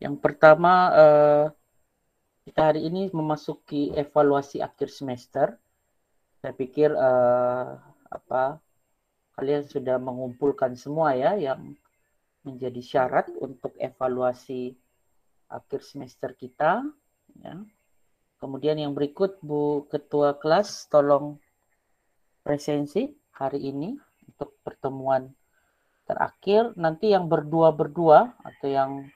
Yang pertama, kita hari ini memasuki evaluasi akhir semester. Saya pikir kalian sudah mengumpulkan semua ya yang menjadi syarat untuk evaluasi akhir semester kita. Ya. Kemudian yang berikut, Bu Ketua Kelas, tolong presensi hari ini untuk pertemuan terakhir. Nanti yang berdua-berdua atau yang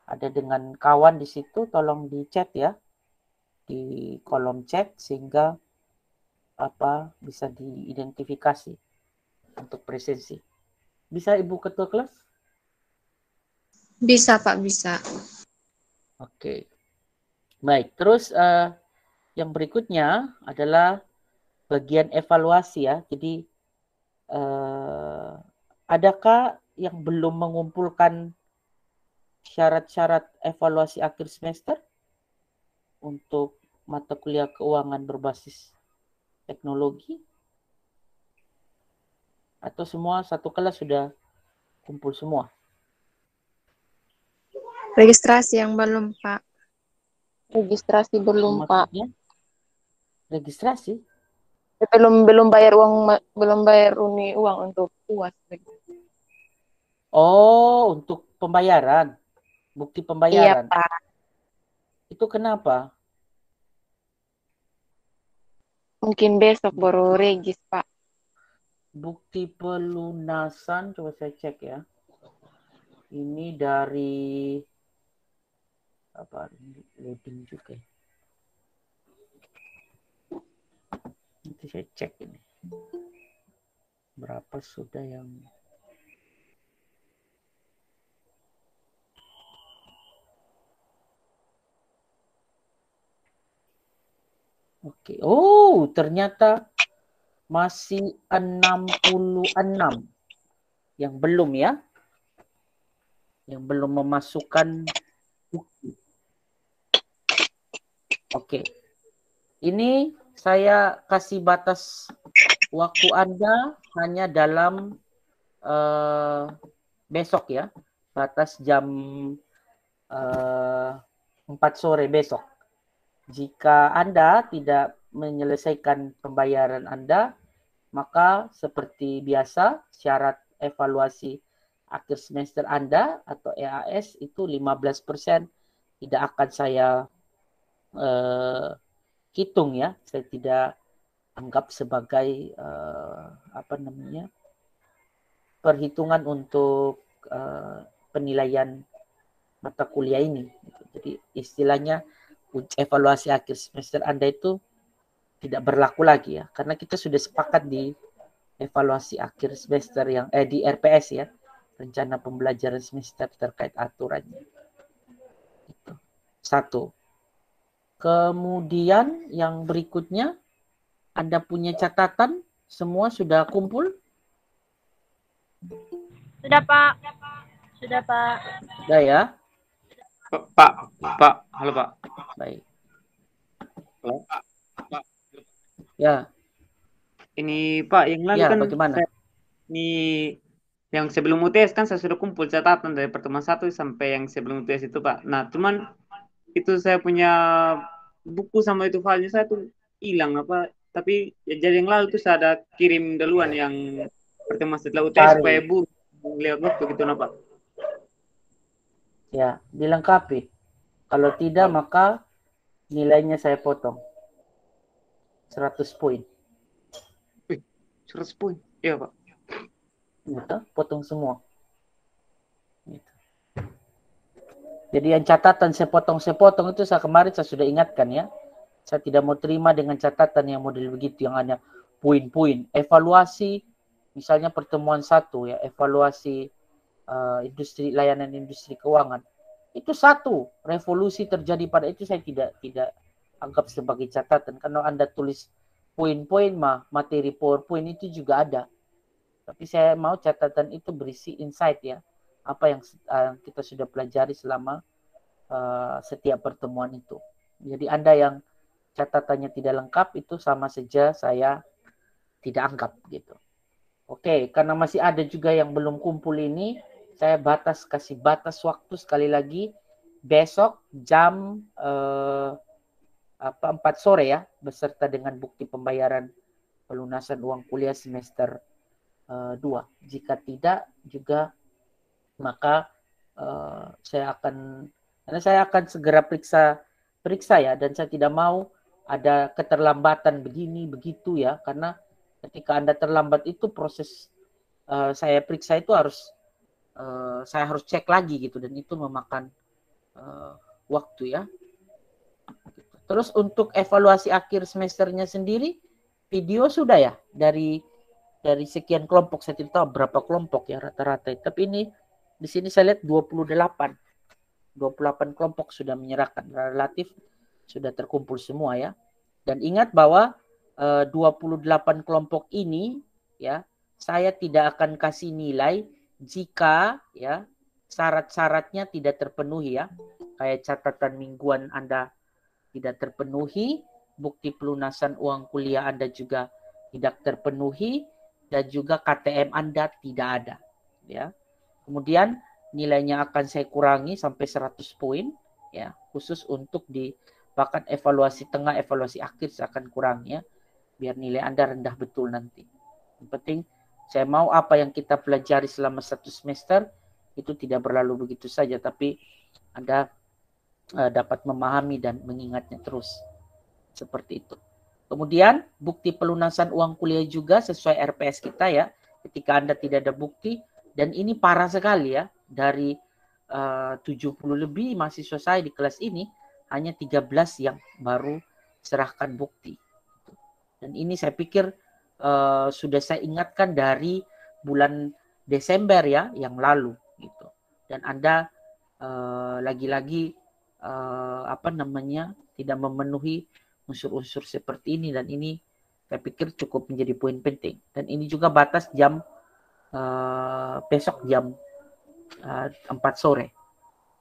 ada dengan kawan di situ, tolong di chat ya, di kolom chat sehingga bisa diidentifikasi untuk presensi. Bisa Ibu Ketua Kelas? Bisa Pak, bisa. Oke. Baik, terus yang berikutnya adalah bagian evaluasi ya. Jadi adakah yang belum mengumpulkan syarat-syarat evaluasi akhir semester untuk mata kuliah keuangan berbasis teknologi? Atau semua satu kelas sudah kumpul semua? Registrasi yang belum Pak. Registrasi belum, Pak. Maksudnya registrasi? Belum bayar uang untuk UAS. Oh, untuk pembayaran. Bukti Iya, pembayaran. Pak. Itu kenapa? Mungkin besok baru regis, Pak. Bukti pelunasan, coba saya cek ya. Ini dari loading juga. Nanti saya cek ini. Berapa sudah yang Oke. Oh, ternyata masih 66 yang belum ya. Yang belum memasukkan bukti. Oke. Ini saya kasih batas waktu Anda hanya dalam besok ya. Batas jam 4 sore besok. Jika Anda tidak menyelesaikan pembayaran Anda, maka seperti biasa syarat evaluasi akhir semester Anda atau EAS itu 15% tidak akan saya hitung ya. Saya tidak anggap sebagai perhitungan untuk penilaian mata kuliah ini. Jadi istilahnya evaluasi akhir semester Anda itu tidak berlaku lagi ya, karena kita sudah sepakat di evaluasi akhir semester yang di RPS ya, rencana pembelajaran semester terkait aturannya. Itu. Satu. Kemudian yang berikutnya, Anda punya catatan semua sudah kumpul? Sudah, Pak. Sudah, Pak. Sudah ya? Pak, halo Pak. Baik. Halo. Ya. Ini Pak, yang lalu Ya, kan bagaimana? ini yang sebelum UTS kan saya sudah kumpul catatan dari pertemuan 1 sampai yang sebelum UTS itu Pak. Nah, cuman itu saya punya buku sama itu filenya saya tuh hilang apa. Tapi ya, jadi yang lalu tuh saya ada kirim duluan yang pertemuan setelah UTS supaya Bu lihat waktu gitu nah Pak. Ya, dilengkapi. Kalau tidak maka nilainya saya potong. 100 poin. 100 poin. Iya, Pak. Gitu, potong semua. Gitu. Jadi yang catatan sepotong itu kemarin saya sudah ingatkan ya. Saya tidak mau terima dengan catatan yang model begitu yang hanya poin-poin. Evaluasi misalnya pertemuan 1 ya, evaluasi industri layanan industri keuangan. Itu satu revolusi terjadi pada itu saya tidak anggap sebagai catatan. Kalau Anda tulis poin-poin materi PowerPoint itu juga ada. Tapi saya mau catatan itu berisi insight ya. Apa yang kita sudah pelajari selama setiap pertemuan itu. Jadi Anda yang catatannya tidak lengkap itu sama saja saya tidak anggap gitu. Oke, karena masih ada juga yang belum kumpul ini, saya kasih batas waktu sekali lagi besok jam 4 sore ya, beserta dengan bukti pembayaran pelunasan uang kuliah semester 2. Jika tidak juga maka saya akan segera periksa ya, dan saya tidak mau ada keterlambatan begini begitu ya, karena ketika Anda terlambat itu proses saya periksa itu saya harus cek lagi gitu, dan itu memakan waktu ya. Terus untuk evaluasi akhir semesternya sendiri, video sudah ya dari sekian kelompok, saya tidak tahu berapa kelompok ya rata-rata, tapi ini di sini saya lihat 28 kelompok sudah menyerahkan, relatif sudah terkumpul semua ya. Dan ingat bahwa 28 kelompok ini ya, saya tidak akan kasih nilai jika ya syarat-syaratnya tidak terpenuhi ya. Kayak catatan mingguan Anda tidak terpenuhi, bukti pelunasan uang kuliah Anda juga tidak terpenuhi, dan juga KTM Anda tidak ada ya. Kemudian nilainya akan saya kurangi sampai 100 poin ya, khusus untuk bahkan evaluasi tengah, evaluasi akhir saya akan kurangi ya, biar nilai Anda rendah betul nanti. Yang penting saya mau apa yang kita pelajari selama 1 semester itu tidak berlalu begitu saja, tapi Anda dapat memahami dan mengingatnya terus. Seperti itu. Kemudian bukti pelunasan uang kuliah juga sesuai RPS kita ya. Ketika Anda tidak ada bukti, dan ini parah sekali ya, dari 70 lebih mahasiswa saya di kelas ini, hanya 13 yang baru serahkan bukti. Dan ini saya pikir sudah saya ingatkan dari bulan Desember ya, yang lalu gitu. Dan Anda lagi-lagi tidak memenuhi unsur-unsur seperti ini, dan ini saya pikir cukup menjadi poin penting. Dan ini juga batas jam besok jam 4 sore.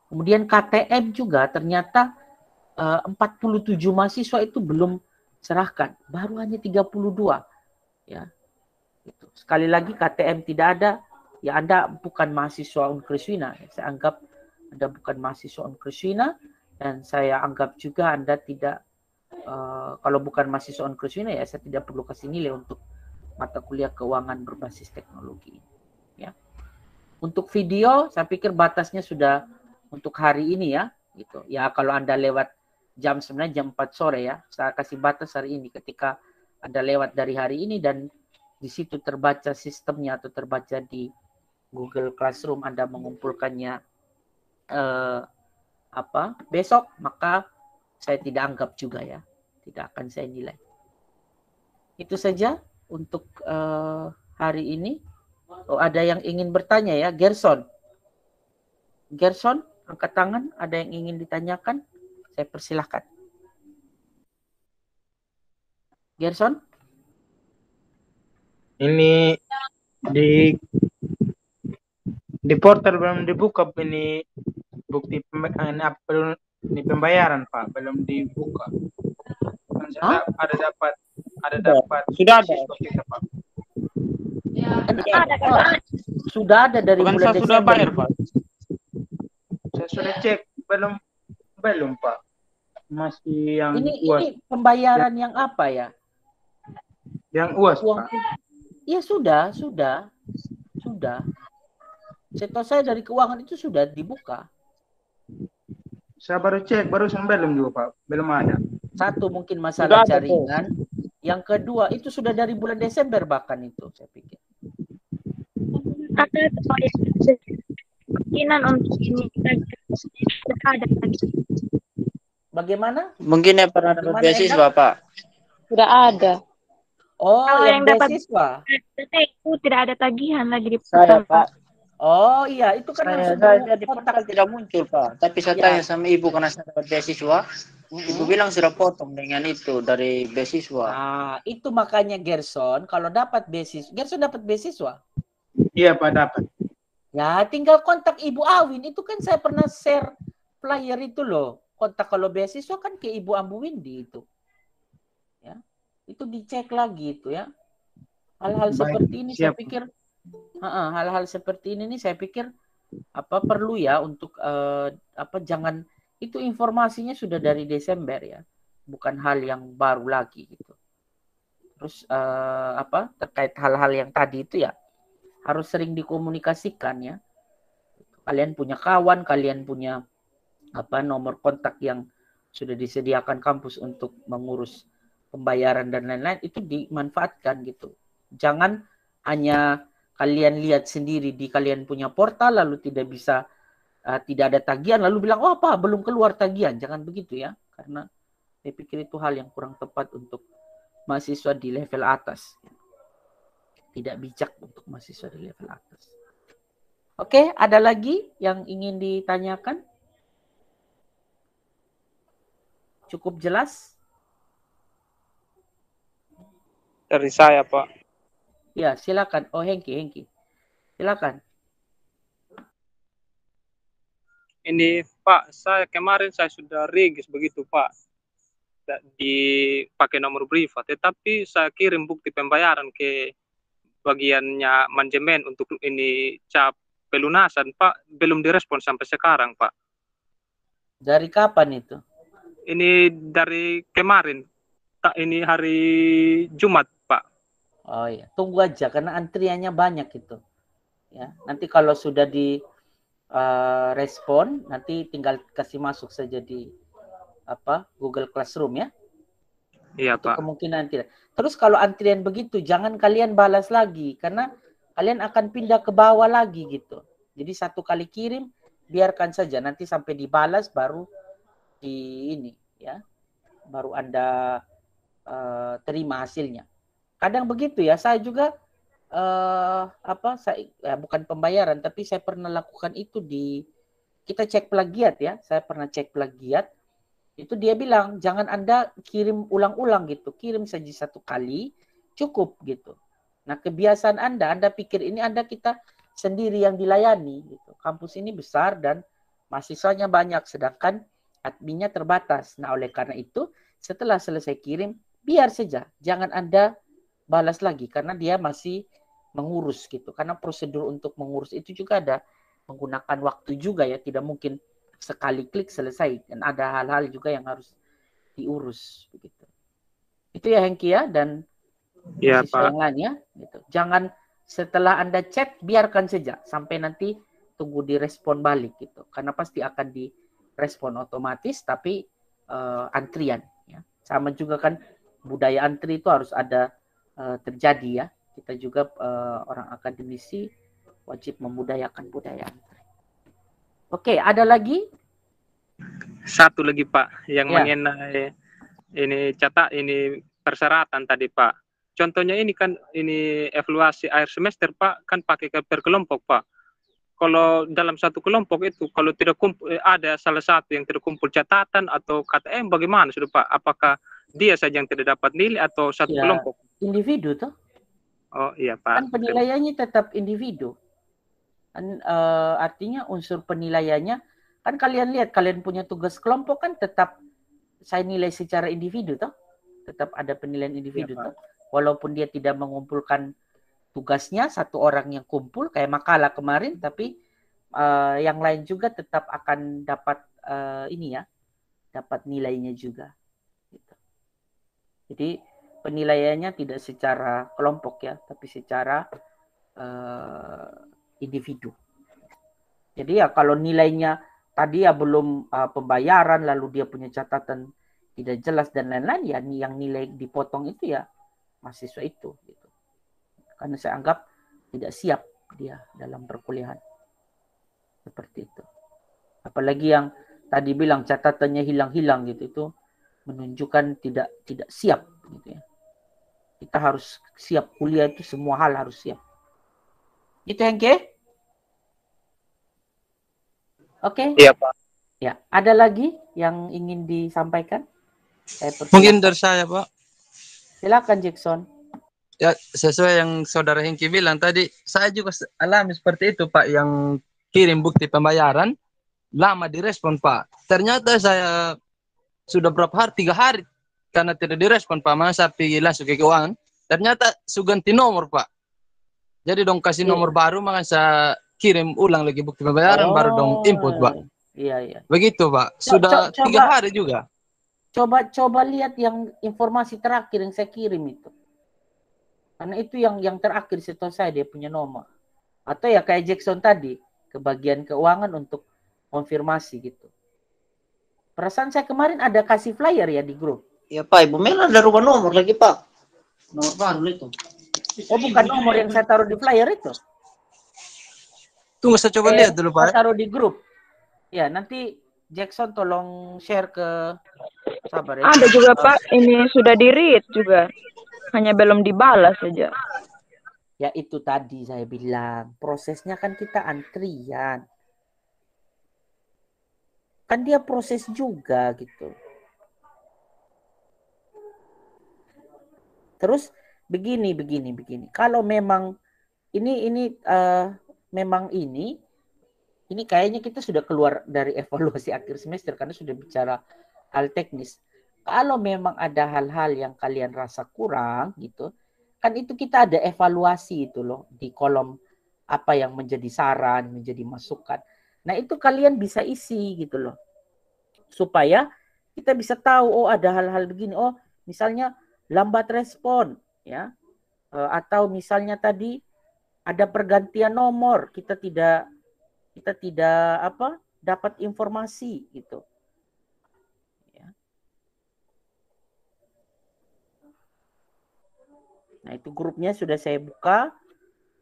Kemudian KTM juga ternyata 47 mahasiswa itu belum serahkan, baru hanya 32 ya. Gitu. Sekali lagi KTM tidak ada ya, Anda bukan mahasiswa Unkriswina. Saya anggap Anda bukan mahasiswa Unkriswina, dan saya anggap juga Anda tidak kalau bukan mahasiswa Unkriswina ya, saya tidak perlu kasih nilai untuk mata kuliah keuangan berbasis teknologi ya. Untuk video saya pikir batasnya sudah untuk hari ini ya gitu. Ya kalau Anda lewat sebenarnya jam 4 sore ya, saya kasih batas hari ini. Ketika Anda lewat dari hari ini dan di situ terbaca sistemnya atau terbaca di Google Classroom Anda mengumpulkannya besok, maka saya tidak anggap juga ya, tidak akan saya nilai. Itu saja untuk hari ini. Oh, ada yang ingin bertanya ya, Gerson, angkat tangan, ada yang ingin ditanyakan, saya persilahkan. Gerson? Ini di portal belum dibuka, ini bukti pembayaran Pak, belum dibuka. Kan saya ada dapat Sudah ada. kita, Pak. Sudah ada dari Bukan bulan saya sudah Desember. bayar Pak. Saya sudah cek, belum Pak. Masih yang UAS. Ini pembayaran yang apa ya? Yang UAS Pak. Iya sudah. Setahu saya dari keuangan itu sudah dibuka. Saya baru cek, belum juga Pak, belum ada. Satu mungkin masalah Sudah ada, jaringan. Yang kedua itu sudah dari bulan Desember bahkan itu saya pikir. Ada kemungkinan untuk ini ada lagi. Bagaimana? Mungkin yang pernah dapat beasiswa, Pak. Sudah ada. Oh, Kalau yang yang dapat beasiswa. Itu tidak ada tagihan lagi di Saya, perusahaan, Pak. Oh iya, itu kan langsung Saya di kontak. portal tidak muncul, Pak. Tapi saya Ya. tanya sama ibu karena saya dapat beasiswa. Ibu bilang sudah potong dengan itu dari beasiswa. Ah, itu makanya Gerson, kalau dapat beasiswa, Gerson dapat beasiswa. Iya Pak, dapat. Ya, tinggal kontak Ibu Awin. Itu kan saya pernah share flyer itu loh. Kontak kalau beasiswa kan ke Ibu Ambu Windy itu. Ya. Itu dicek lagi itu ya. Hal-hal Baik, seperti ini siap. saya pikir hal-hal seperti ini nih saya pikir perlu ya untuk jangan Itu informasinya sudah dari Desember ya, bukan hal yang baru lagi gitu. Terus terkait hal-hal yang tadi itu ya harus sering dikomunikasikan ya. Kalian punya kawan, kalian punya nomor kontak yang sudah disediakan kampus untuk mengurus pembayaran dan lain-lain, itu dimanfaatkan gitu. Jangan hanya kalian lihat sendiri di kalian punya portal lalu tidak bisa tidak ada tagihan lalu bilang oh apa belum keluar tagihan. Jangan begitu ya, karena saya pikir itu hal yang kurang tepat untuk mahasiswa di level atas. Tidak bijak untuk mahasiswa di level atas. Oke, ada lagi yang ingin ditanyakan? Cukup jelas? Dari saya, Pak. Ya, silakan. Oh, Hengki. Silakan. Ini Pak, kemarin saya sudah regis begitu Pak, dipakai nomor privat, tetapi saya kirim bukti pembayaran ke bagiannya manajemen untuk ini cap pelunasan Pak, belum direspon sampai sekarang Pak. Dari kapan itu? Ini dari kemarin, ini hari Jumat Pak. Oh ya, tunggu aja karena antriannya banyak itu. Ya, nanti kalau sudah di respon, nanti tinggal kasih masuk saja di Google Classroom ya. Iya itu Pak. Kemungkinan tidak. Terus kalau antrian begitu, jangan kalian balas lagi karena kalian akan pindah ke bawah lagi gitu. Jadi satu kali kirim, biarkan saja nanti sampai dibalas baru baru Anda terima hasilnya. Kadang begitu ya, saya juga bukan pembayaran tapi saya pernah lakukan itu kita cek plagiat ya, saya pernah cek plagiat itu dia bilang jangan Anda kirim ulang-ulang gitu, kirim saja satu kali cukup gitu. Nah kebiasaan Anda pikir ini kita sendiri yang dilayani gitu, kampus ini besar dan mahasiswanya banyak sedangkan adminnya terbatas. Nah oleh karena itu setelah selesai kirim biar saja, jangan Anda balas lagi karena dia masih mengurus gitu. Karena prosedur untuk mengurus itu juga ada menggunakan waktu juga ya, tidak mungkin sekali klik selesai dan ada hal-hal juga yang harus diurus begitu. Itu ya Hengki ya dan mahasiswa yang lain ya gitu. Jangan setelah Anda chat biarkan saja sampai nanti tunggu direspon balik gitu. Karena pasti akan direspon otomatis tapi antrian ya. Sama juga kan budaya antri itu harus ada terjadi ya. Kita juga orang akademisi wajib membudayakan budaya antri. Oke, ada lagi? Satu lagi Pak, yang Ya. mengenai ini persyaratan tadi Pak. Contohnya ini kan ini evaluasi akhir semester Pak, kan pakai per kelompok Pak. Kalau dalam satu kelompok itu kalau tidak kumpul, ada salah satu yang tidak kumpul catatan atau KTM bagaimana sudah Pak? Apakah dia saja yang tidak dapat nilai atau satu kelompok? Individu toh? Oh iya Pak. Kan penilaiannya tetap individu. Kan, artinya unsur penilaiannya kan kalian lihat kalian punya tugas kelompok kan tetap saya nilai secara individu toh. Tetap ada penilaian individu toh. Walaupun dia tidak mengumpulkan tugasnya satu orang yang kumpul kayak makalah kemarin tapi yang lain juga tetap akan dapat dapat nilainya juga. Gitu. Jadi penilaiannya tidak secara kelompok ya, tapi secara individu. Jadi ya kalau nilainya tadi ya belum pembayaran, lalu dia punya catatan tidak jelas dan lain-lain, ya yang nilai dipotong itu ya mahasiswa itu. Gitu. Karena saya anggap tidak siap dia dalam perkuliahan. Seperti itu. Apalagi yang tadi bilang catatannya hilang-hilang gitu, itu menunjukkan tidak siap gitu ya. Kita harus siap kuliah itu semua hal harus siap. Itu Hengke? Oke. Iya Pak. Ya, ada lagi yang ingin disampaikan? Mungkin dari saya Pak. Silakan Jackson. Ya, sesuai yang saudara Hengki bilang tadi, saya juga alami seperti itu Pak, yang kirim bukti pembayaran, lama direspon Pak. Ternyata saya sudah berapa hari, 3 hari, karena tidak direspon Pak, masa pergi langsung ke keuangan. Ternyata sudah ganti nomor Pak. Jadi dong kasih nomor baru, maka saya kirim ulang lagi bukti pembayaran, baru dong input Pak. Iya, iya. Begitu Pak. Sudah 3 hari juga. Coba lihat yang informasi terakhir yang saya kirim itu. Karena itu yang terakhir setahu saya dia punya nomor. Atau ya kayak Jackson tadi, ke bagian keuangan untuk konfirmasi gitu. Perasaan saya kemarin ada kasih flyer ya di grup. Ya Pak, Ibu Mel ada rubah nomor lagi Pak. Nomor baru itu. Oh bukan nomor yang saya taruh di flyer itu. Tunggu saya coba lihat dulu Pak. Saya taruh di grup. Ya nanti Jackson tolong share ke sabar ya. Ada juga Pak, ini sudah di-read juga. Hanya belum dibalas saja. Ya itu tadi saya bilang, prosesnya kan kita antrian. Kan dia proses juga gitu. Terus begini. Kalau memang memang ini kayaknya kita sudah keluar dari evaluasi akhir semester karena sudah bicara hal teknis. Kalau memang ada hal-hal yang kalian rasa kurang gitu, kan itu kita ada evaluasi itu loh di kolom apa yang menjadi saran, menjadi masukan. Nah, itu kalian bisa isi gitu loh. Supaya kita bisa tahu oh ada hal-hal begini. Oh, misalnya lambat respon ya. Atau misalnya tadi ada pergantian nomor, kita tidak dapat informasi gitu. Ya. Nah, itu grupnya sudah saya buka.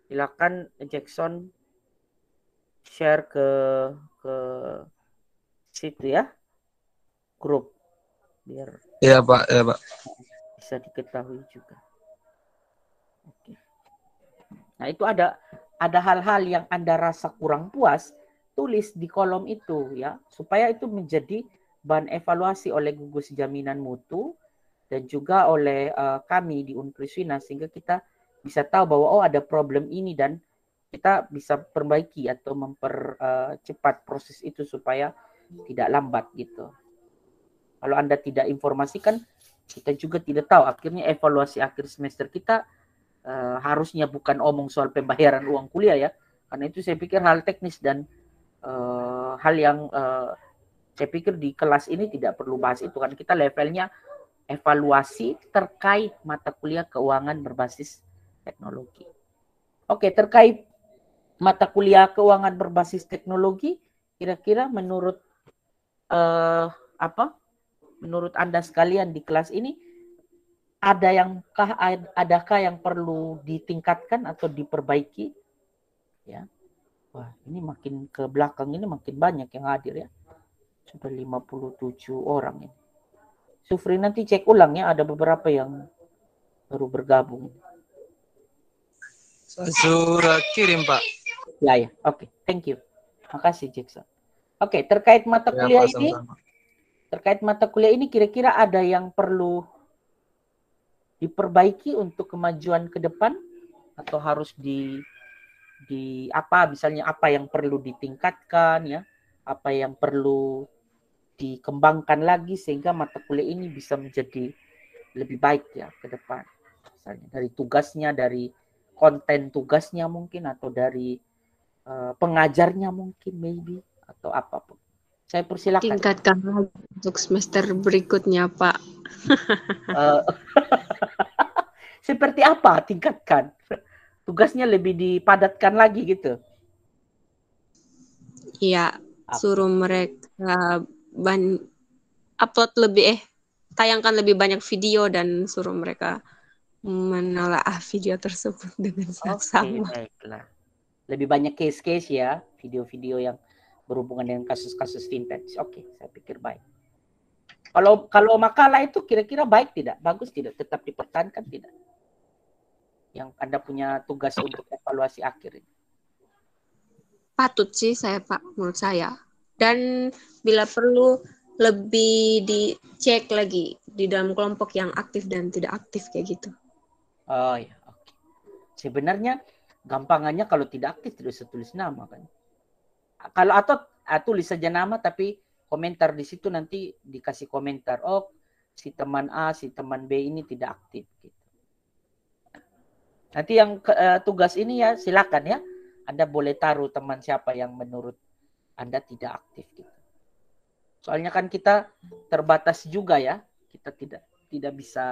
Silakan Jackson share ke situ ya. Grup biar Iya Pak, bisa diketahui juga. Oke. Nah, itu ada hal-hal yang Anda rasa kurang puas, tulis di kolom itu ya, supaya itu menjadi bahan evaluasi oleh gugus jaminan mutu dan juga oleh kami di Unkriswina sehingga kita bisa tahu bahwa oh ada problem ini dan kita bisa perbaiki atau mempercepat proses itu supaya tidak lambat gitu. Kalau Anda tidak informasikan, kita juga tidak tahu. Akhirnya evaluasi akhir semester kita harusnya bukan omong soal pembayaran uang kuliah ya. Karena itu saya pikir hal teknis dan hal yang saya pikir di kelas ini tidak perlu bahas itu. Karena kita levelnya evaluasi terkait mata kuliah keuangan berbasis teknologi. Oke, terkait mata kuliah keuangan berbasis teknologi, kira-kira menurut menurut Anda sekalian di kelas ini adakah yang perlu ditingkatkan atau diperbaiki? Ya. Wah, ini makin ke belakang ini makin banyak yang hadir ya. Sudah 57 orang ini. Sufri nanti cek ulang ya, ada beberapa yang baru bergabung. Saya sudah kirim Pak. Ya. Oke. Thank you. Makasih Jackson. Oke, terkait mata kuliah ini. Sama-sama. Terkait mata kuliah ini kira-kira ada yang perlu diperbaiki untuk kemajuan ke depan atau harus misalnya apa yang perlu ditingkatkan ya, apa yang perlu dikembangkan lagi sehingga mata kuliah ini bisa menjadi lebih baik ya ke depan. Misalnya dari tugasnya, dari konten tugasnya mungkin atau dari pengajarnya mungkin maybe atau apapun. Saya persilakan. Tingkatkan lagi untuk semester berikutnya, Pak. Seperti apa tingkatkan? Tugasnya lebih dipadatkan lagi gitu? Iya, suruh mereka upload tayangkan lebih banyak video dan suruh mereka menelaah video tersebut dengan seksama. Oke, baiklah. Lebih banyak case-case ya, video-video yang berhubungan dengan kasus-kasus vintage. Oke, saya pikir baik. Kalau makalah itu kira-kira baik tidak? Bagus tidak? Tetap dipertahankan tidak? Yang Anda punya tugas untuk evaluasi akhir ini. Patut sih menurut saya. Dan bila perlu lebih dicek lagi di dalam kelompok yang aktif dan tidak aktif kayak gitu. Oh ya, oke. Sebenarnya gampangannya kalau tidak aktif tidak usah tulis nama kan. Kalau atau tulis saja nama tapi komentar di situ nanti dikasih komentar. Oh, si teman A, si teman B ini tidak aktif gitu. Nanti yang tugas ini ya silakan ya. Anda boleh taruh teman siapa yang menurut Anda tidak aktif gitu. Soalnya kan kita terbatas juga ya. Kita tidak bisa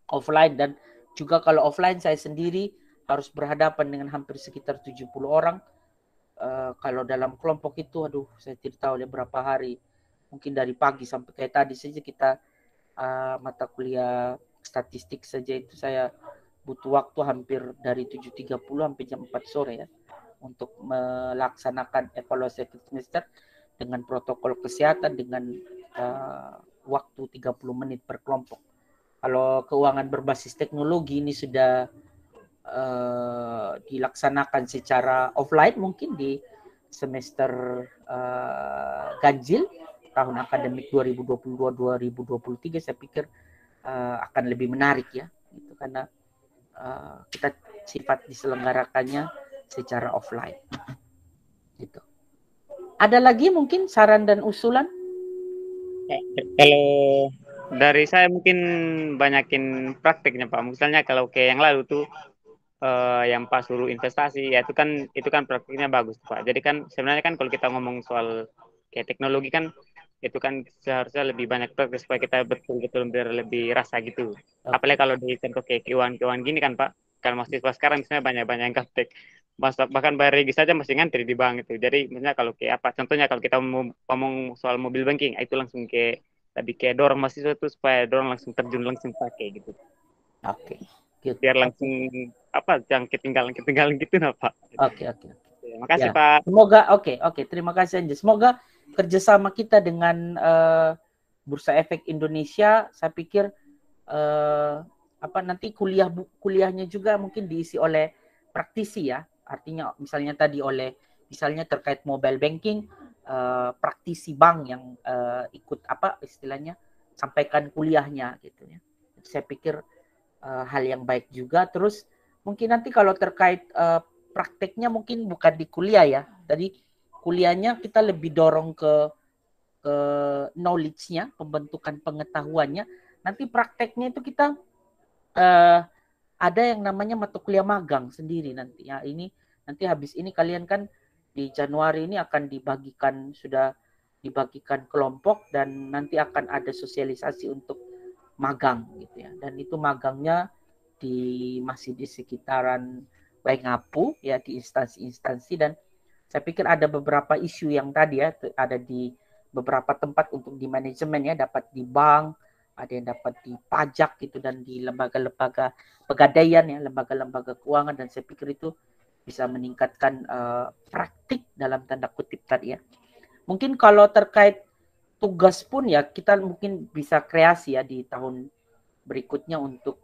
offline, dan juga kalau offline saya sendiri harus berhadapan dengan hampir sekitar 70 orang. Kalau dalam kelompok itu saya tidak tahu berapa hari. Mungkin dari pagi sampai kayak tadi saja kita mata kuliah statistik saja itu saya butuh waktu hampir dari 7.30 sampai jam 4 sore ya untuk melaksanakan evaluasi akhir semester dengan protokol kesehatan dengan waktu 30 menit per kelompok. Kalau keuangan berbasis teknologi ini sudah dilaksanakan secara offline mungkin di semester ganjil tahun akademik 2022-2023, saya pikir akan lebih menarik ya, gitu, karena kita sifat diselenggarakannya secara offline. Gitu. Ada lagi mungkin saran dan usulan? Kalau dari saya mungkin banyakin prakteknya Pak. Misalnya kalau kayak yang lalu tuh yang Pak suruh investasi, ya itu kan praktiknya bagus Pak. Jadi kan sebenarnya kan kalau kita ngomong soal kayak teknologi kan itu kan seharusnya lebih banyak praktek supaya kita betul-betul lebih rasa gitu. Apalagi kalau di contoh kayak keuangan gini kan Pak, kan mahasiswa sekarang misalnya banyak yang praktek. Bahkan bayar regis saja masih ngantri di bank itu. Jadi misalnya kalau kayak apa, contohnya kalau kita mau ngomong soal mobil banking, itu langsung kayak lebih kayak dorong mahasiswa itu supaya dorong langsung terjun langsung pakai gitu. Oke. Biar langsung jangan ketinggalan gitu Pak. Oke. Terima kasih ya. Pak. Semoga oke. Terima kasih Anjas. Semoga kerjasama kita dengan Bursa Efek Indonesia, saya pikir nanti kuliahnya juga mungkin diisi oleh praktisi ya. Artinya misalnya tadi misalnya terkait mobile banking, praktisi bank yang ikut istilahnya sampaikan kuliahnya gitu ya. Saya pikir hal yang baik juga. Terus mungkin nanti kalau terkait prakteknya mungkin bukan di kuliah ya. Tadi kuliahnya kita lebih dorong ke knowledge-nya, pembentukan pengetahuannya. Nanti prakteknya itu kita ada yang namanya mata kuliah magang sendiri nanti ya. Ini nanti habis ini kalian kan di Januari ini akan sudah dibagikan kelompok, dan nanti akan ada sosialisasi untuk magang gitu ya. Dan itu magangnya masih di sekitaran Waingapu ya, di instansi-instansi, dan saya pikir ada beberapa isu yang tadi ya ada di beberapa tempat untuk di manajemen ya, dapat di bank, ada yang dapat di pajak gitu, dan di lembaga-lembaga pegadaian ya, lembaga-lembaga keuangan, dan saya pikir itu bisa meningkatkan praktik dalam tanda kutip tadi ya. Mungkin kalau terkait tugas pun ya kita mungkin bisa kreasi ya di tahun berikutnya untuk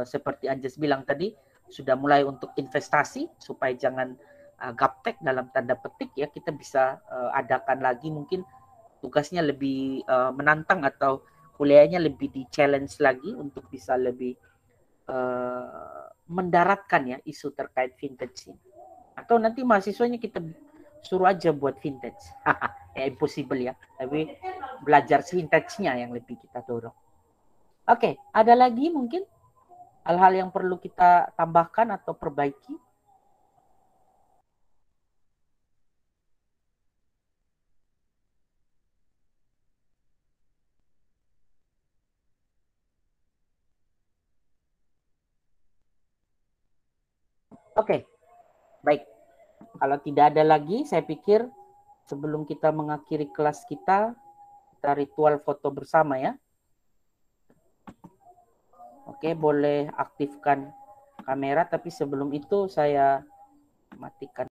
seperti Anjas bilang tadi, sudah mulai untuk investasi supaya jangan gaptek dalam tanda petik ya, kita bisa adakan lagi mungkin tugasnya lebih menantang atau kuliahnya lebih di challenge lagi untuk bisa lebih mendaratkan ya isu terkait vintage ini. Atau nanti mahasiswanya kita suruh aja buat vintage. Impossible ya, tapi belajar vintage-nya yang lebih kita dorong. Oke, ada lagi mungkin hal-hal yang perlu kita tambahkan atau perbaiki? Oke, baik. Kalau tidak ada lagi, saya pikir sebelum kita mengakhiri kelas kita ritual foto bersama ya. Oke, boleh aktifkan kamera, tapi sebelum itu saya matikan.